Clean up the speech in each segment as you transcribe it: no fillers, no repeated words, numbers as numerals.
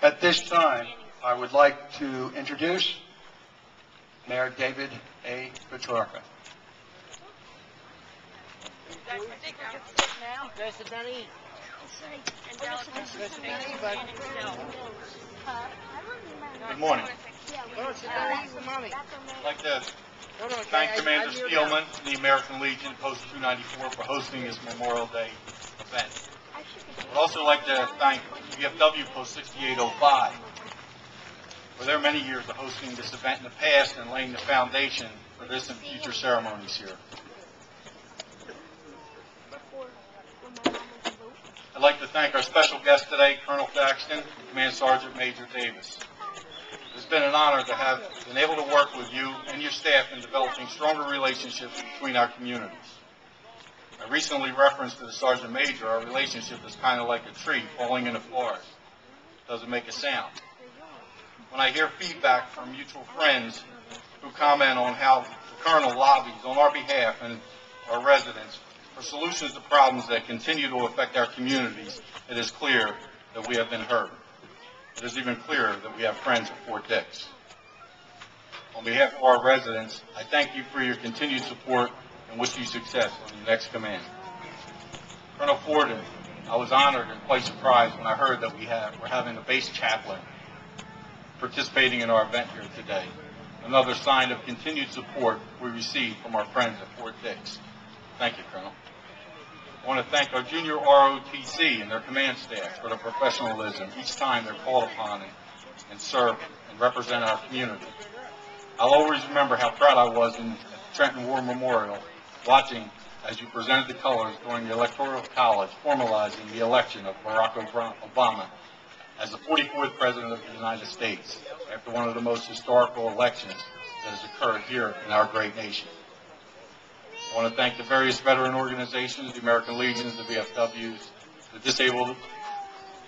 At this time, I would like to introduce Mayor David A. Patriarca. Good morning. I'd like to thank Commander Steelman and the American Legion Post 294 for hosting this Memorial Day event. I'd also like to thank VFW Post 6805 for their many years of hosting this event in the past and laying the foundation for this and future ceremonies here. I'd like to thank our special guest today, Colonel Thaxton and Command Sergeant Major Davis. It's been an honor to have been able to work with you and your staff in developing stronger relationships between our communities. I recently referenced to the Sergeant Major, our relationship is kind of like a tree falling in a forest. It doesn't make a sound. When I hear feedback from mutual friends who comment on how the Colonel lobbies on our behalf and our residents for solutions to problems that continue to affect our communities, it is clear that we have been heard. It is even clearer that we have friends at Fort Dix. On behalf of our residents, I thank you for your continued support and wish you success on your next command. Colonel Forden, I was honored and quite surprised when I heard that we're having a base chaplain participating in our event here today. Another sign of continued support we receive from our friends at Fort Dix. Thank you, Colonel. I want to thank our junior ROTC and their command staff for their professionalism each time they're called upon and serve and represent our community. I'll always remember how proud I was in the Trenton War Memorial watching as you presented the colors during the Electoral College formalizing the election of Barack Obama as the 44th President of the United States after one of the most historical elections that has occurred here in our great nation. I want to thank the various veteran organizations, the American Legions, the VFWs, the Disabled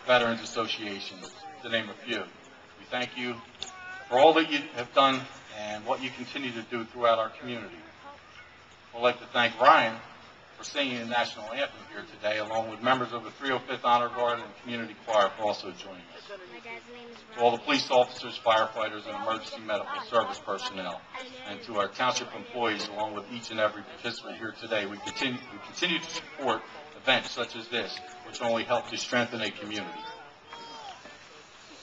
Veterans Associations, to name a few. We thank you for all that you have done and what you continue to do throughout our community. I'd like to thank Ryan for singing the national anthem here today, along with members of the 305th Honor Guard and Community Choir for also joining us. To all the police officers, firefighters, and emergency medical service personnel, and to our township employees, along with each and every participant here today, we continue to support events such as this, which only help to strengthen a community.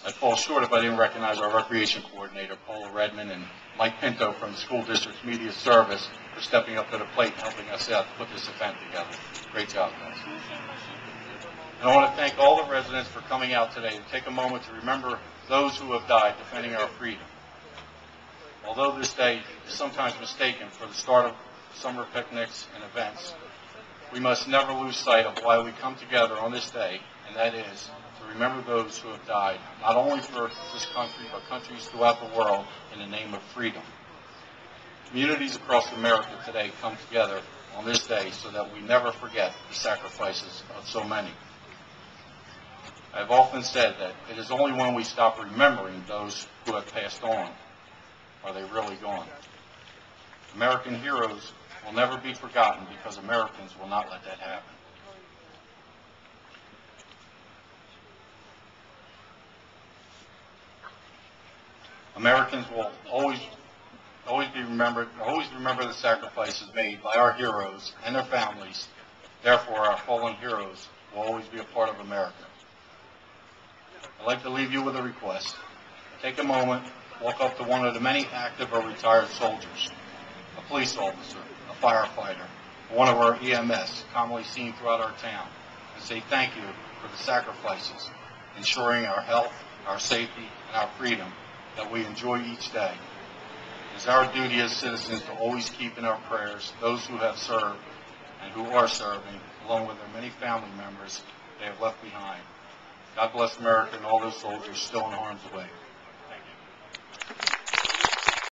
I'd fall short if I didn't recognize our recreation coordinator, Paula Redmond, and Mike Pinto from the School District's Media Service for stepping up to the plate and helping us out to put this event together. Great job, guys. And I want to thank all the residents for coming out today to take a moment to remember those who have died defending our freedom. Although this day is sometimes mistaken for the start of summer picnics and events, we must never lose sight of why we come together on this day, and that is to remember those who have died, not only for this country, but countries throughout the world in the name of freedom. Communities across America today come together on this day so that we never forget the sacrifices of so many. I've often said that it is only when we stop remembering those who have passed on are they really gone. American heroes will never be forgotten because Americans will not let that happen. Americans will always remember the sacrifices made by our heroes and their families. Therefore, our fallen heroes will always be a part of America. I'd like to leave you with a request. Take a moment, walk up to one of the many active or retired soldiers, a police officer, a firefighter, or one of our EMS, commonly seen throughout our town, and say thank you for the sacrifices, ensuring our health, our safety, and our freedom that we enjoy each day. It is our duty as citizens to always keep in our prayers those who have served and who are serving, along with their many family members they have left behind. God bless America and all those soldiers still in harm's way. Thank you.